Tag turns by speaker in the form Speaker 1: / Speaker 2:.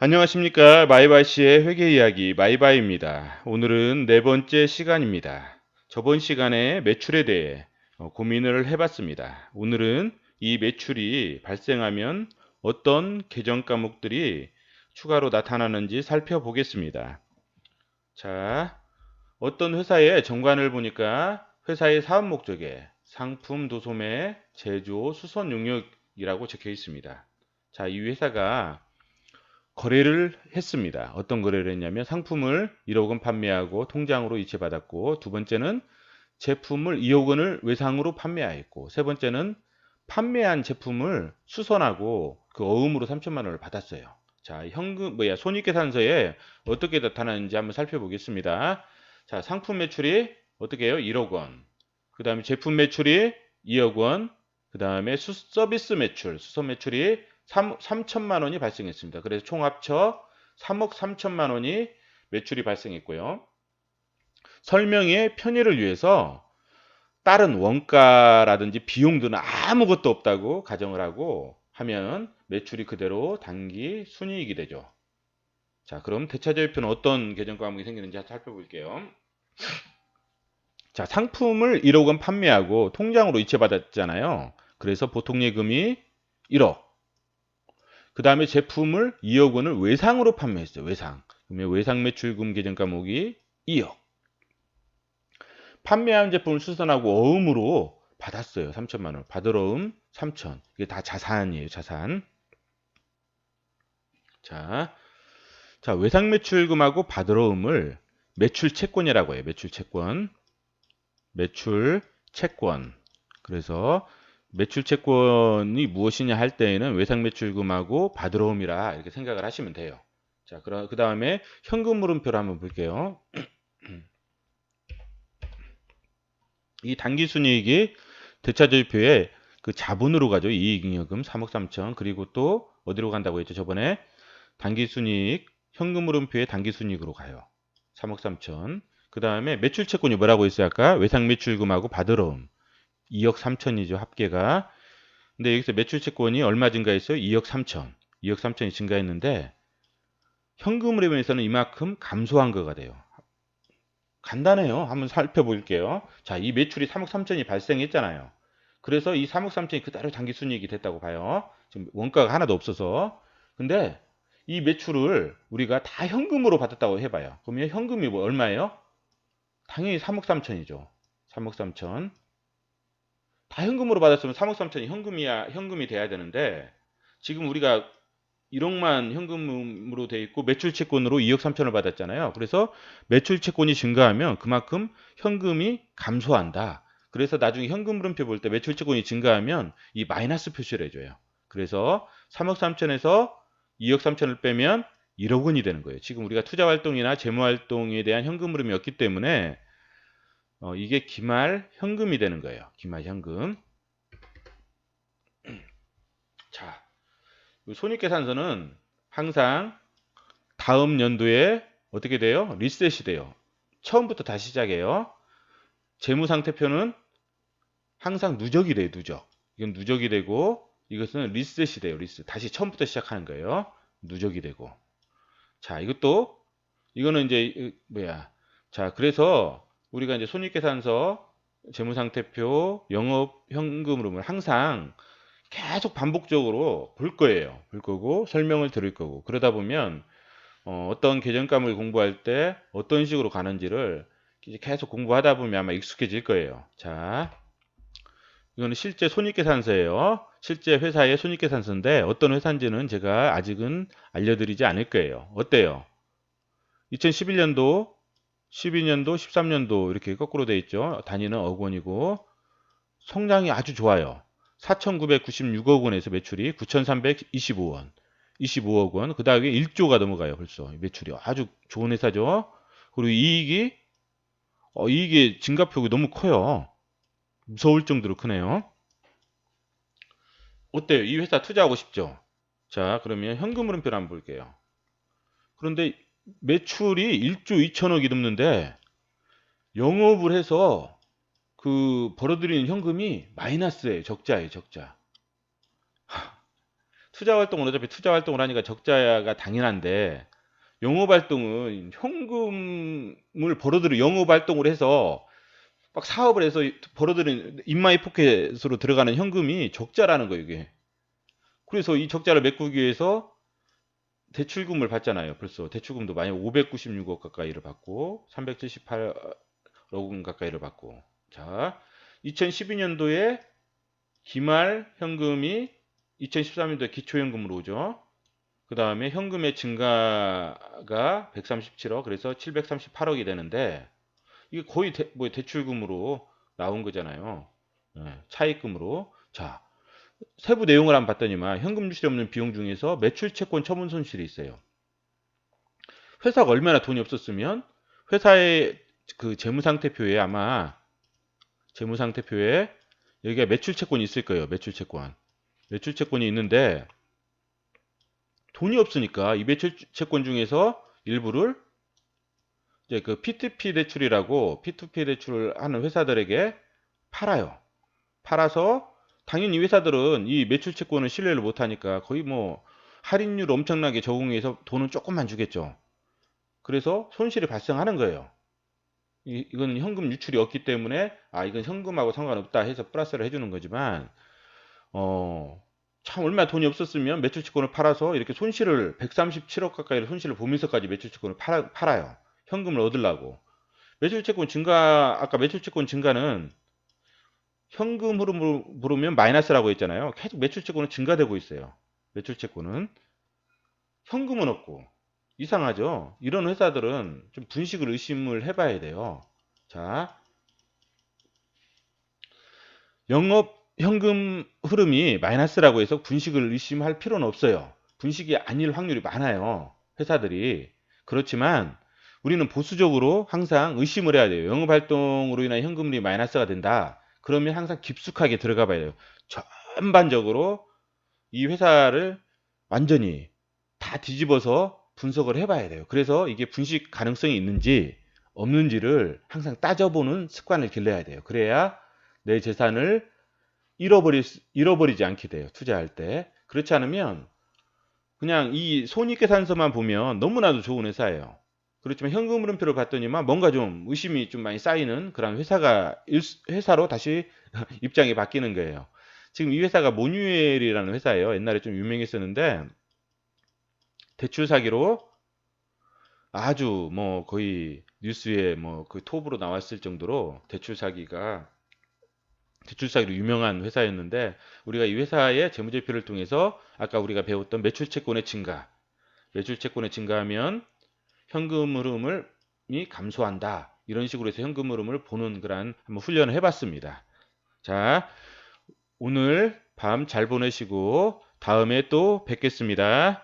Speaker 1: 안녕하십니까. 마이바이씨의 회계 이야기 마이바이입니다. 오늘은 네 번째 시간입니다. 저번 시간에 매출에 대해 고민을 해봤습니다. 오늘은 이 매출이 발생하면 어떤 계정 과목들이 추가로 나타나는지 살펴보겠습니다. 자, 어떤 회사의 정관을 보니까 회사의 사업 목적에 상품, 도소매, 제조, 수선 용역이라고 적혀 있습니다. 자, 이 회사가 거래를 했습니다. 어떤 거래를 했냐면 상품을 1억 원 판매하고 통장으로 이체받았고, 두 번째는 제품을 2억 원을 외상으로 판매하였고, 세 번째는 판매한 제품을 수선하고 그 어음으로 3천만 원을 받았어요. 자, 손익계산서에 어떻게 나타나는지 한번 살펴보겠습니다. 자, 상품 매출이 어떻게 해요? 1억 원. 그 다음에 제품 매출이 2억 원. 그 다음에 서비스 매출, 수선 매출이 3천만 원이 발생했습니다. 그래서 총 합쳐 3억 3천만 원이 매출이 발생했고요. 설명의 편의를 위해서 다른 원가라든지 비용들은 아무것도 없다고 가정을 하고 하면 매출이 그대로 단기 순이익이 되죠. 자, 그럼 대차제표는 어떤 계정 과목이 생기는지 살펴볼게요. 자, 상품을 1억 원 판매하고 통장으로 이체받았잖아요. 그래서 보통 예금이 1억. 그 다음에 제품을 2억 원을 외상으로 판매했어요. 외상. 그러면 외상 매출금 계정 과목이 2억. 판매한 제품을 수선하고 어음으로 받았어요. 3천만 원. 받을 어음 3천. 이게 다 자산이에요. 자산. 자, 외상 매출금하고 받을 어음을 매출 채권이라고 해요. 매출 채권. 매출 채권. 그래서 매출 채권이 무엇이냐 할 때에는 외상 매출금하고 받을 어음이라 이렇게 생각을 하시면 돼요. 자, 그 다음에 현금 물음표를 한번 볼게요. 이 당기순이익이 대차절표에 그 자본으로 가죠. 이익잉여금 3억 3천. 그리고 또 어디로 간다고 했죠? 저번에 당기순이익 현금 물음표에 당기순이익으로 가요. 3억 3천. 그 다음에 매출채권이 뭐라고 했어요? 아까 외상매출금하고 받으러옴 2억 3천이죠. 합계가. 근데 여기서 매출채권이 얼마 증가했어요? 2억 3천. 2억 3천이 증가했는데 현금 흐름에서는 이만큼 감소한 거가 돼요. 간단해요. 한번 살펴볼게요. 자, 이 매출이 3억 3천이 발생했잖아요. 그래서 이 3억 3천이 그대로 당기순이익이 됐다고 봐요. 지금 원가가 하나도 없어서. 근데 이 매출을 우리가 다 현금으로 받았다고 해봐요. 그러면 현금이 뭐 얼마예요? 당연히 3억 3천이죠. 3억 3천. 다 현금으로 받았으면 3억 3천이 현금이 돼야 되는데 지금 우리가 1억만 현금으로 돼 있고 매출 채권으로 2억 3천을 받았잖아요. 그래서 매출 채권이 증가하면 그만큼 현금이 감소한다. 그래서 나중에 현금 물음표 볼 때 매출 채권이 증가하면 이 마이너스 표시를 해줘요. 그래서 3억 3천에서 2억 3천을 빼면 1억 원이 되는 거예요. 지금 우리가 투자 활동이나 재무 활동에 대한 현금 흐름이 없기 때문에 이게 기말 현금이 되는 거예요. 기말 현금. 자, 손익계산서는 항상 다음 연도에 어떻게 돼요? 리셋이 돼요. 처음부터 다시 시작해요. 재무상태표는 항상 누적이 돼요. 누적. 이건 누적이 되고 이것은 리셋이 돼요. 리셋. 다시 처음부터 시작하는 거예요. 누적이 되고. 자, 이거는 이제 뭐야? 자, 그래서 우리가 이제 손익계산서, 재무상태표, 영업 현금 흐름을 항상 계속 반복적으로 볼 거예요. 볼 거고 설명을 들을 거고 그러다 보면 어떤 계정감을 공부할 때 어떤 식으로 가는지를 이제 계속 공부하다 보면 아마 익숙해질 거예요. 자, 이거는 실제 손익계산서예요. 실제 회사의 손익계산서인데 어떤 회사인지는 제가 아직은 알려드리지 않을 거예요. 어때요? 2011년도, 12년도, 13년도 이렇게 거꾸로 돼 있죠. 단위는 억 원이고 성장이 아주 좋아요. 4,996억 원에서 매출이 9,325원. 25억 원. 그 다음에 1조가 넘어가요. 벌써 매출이 아주 좋은 회사죠. 그리고 이익이 증가폭이 너무 커요. 무서울 정도로 크네요. 어때요? 이 회사 투자하고 싶죠? 자, 그러면 현금 흐름표를 한번 볼게요. 그런데 매출이 1조 2천억이 넘는데 영업을 해서 벌어들이는 현금이 마이너스예요. 적자예요. 적자. 투자 활동은 어차피 투자 활동을 하니까 적자가 당연한데 영업 활동은 현금을 벌어들여 영업 활동을 해서 막 사업을 해서 벌어들인 인마이 포켓으로 들어가는 현금이 적자라는 거예요, 이게. 그래서 이 적자를 메꾸기 위해서 대출금을 받잖아요. 벌써 대출금도 많이 596억 가까이를 받고 378억 원 가까이를 받고. 자, 2012년도에 기말 현금이 2013년도에 기초현금으로 오죠. 그 다음에 현금의 증가가 137억, 그래서 738억이 되는데 이게 거의 뭐 대출금으로 나온 거잖아요. 차입금으로. 자, 세부 내용을 한번 봤더니만 현금 유출이 없는 비용 중에서 매출 채권 처분 손실이 있어요. 회사가 얼마나 돈이 없었으면 회사의 그 재무상태표에 아마 재무상태표에 여기가 매출 채권이 있을 거예요. 매출 채권. 매출 채권이 있는데 돈이 없으니까 이 매출 채권 중에서 일부를 이제 그 P2P 대출이라고 P2P 대출을 하는 회사들에게 팔아요. 팔아서 당연히 회사들은 이 매출 채권을 신뢰를 못 하니까 거의 뭐 할인율 엄청나게 적용해서 돈은 조금만 주겠죠. 그래서 손실이 발생하는 거예요. 이건 현금 유출이 없기 때문에 이건 현금하고 상관없다 해서 플러스를 해주는 거지만 참 얼마 돈이 없었으면 매출채권을 팔아서 이렇게 손실을 137억 가까이의 손실을 보면서까지 매출채권을 팔아요. 현금을 얻으려고. 매출채권 증가 아까 매출채권 증가는 현금 흐름으로 보면 마이너스라고 했잖아요. 계속 매출채권은 증가되고 있어요. 매출채권은 현금은 없고 이상하죠. 이런 회사들은 좀 분식을 의심을 해봐야 돼요. 자, 영업 현금 흐름이 마이너스라고 해서 분식을 의심할 필요는 없어요. 분식이 아닐 확률이 많아요. 회사들이. 그렇지만 우리는 보수적으로 항상 의심을 해야 돼요. 영업 활동으로 인한 현금이 마이너스가 된다. 그러면 항상 깊숙하게 들어가 봐야 돼요. 전반적으로 이 회사를 완전히 다 뒤집어서 분석을 해봐야 돼요. 그래서 이게 분식 가능성이 있는지 없는지를 항상 따져보는 습관을 길러야 돼요. 그래야 내 재산을 잃어버리지 않게 돼요. 투자할 때. 그렇지 않으면 그냥 이 손익계산서만 보면 너무나도 좋은 회사예요. 그렇지만 현금 흐름표를 봤더니만 뭔가 좀 의심이 좀 많이 쌓이는 그런 회사로 다시 입장이 바뀌는 거예요. 지금 이 회사가 모뉴엘이라는 회사예요. 옛날에 좀 유명했었는데 대출 사기로 아주 뭐 거의 뉴스에 뭐 그 톱으로 나왔을 정도로 대출 사기로 유명한 회사였는데 우리가 이 회사의 재무제표를 통해서 아까 우리가 배웠던 매출채권의 증가, 매출채권의 증가하면 현금 흐름이 감소한다. 이런 식으로 해서 현금 흐름을 보는 그런 한번 훈련을 해봤습니다. 자, 오늘 밤 잘 보내시고 다음에 또 뵙겠습니다.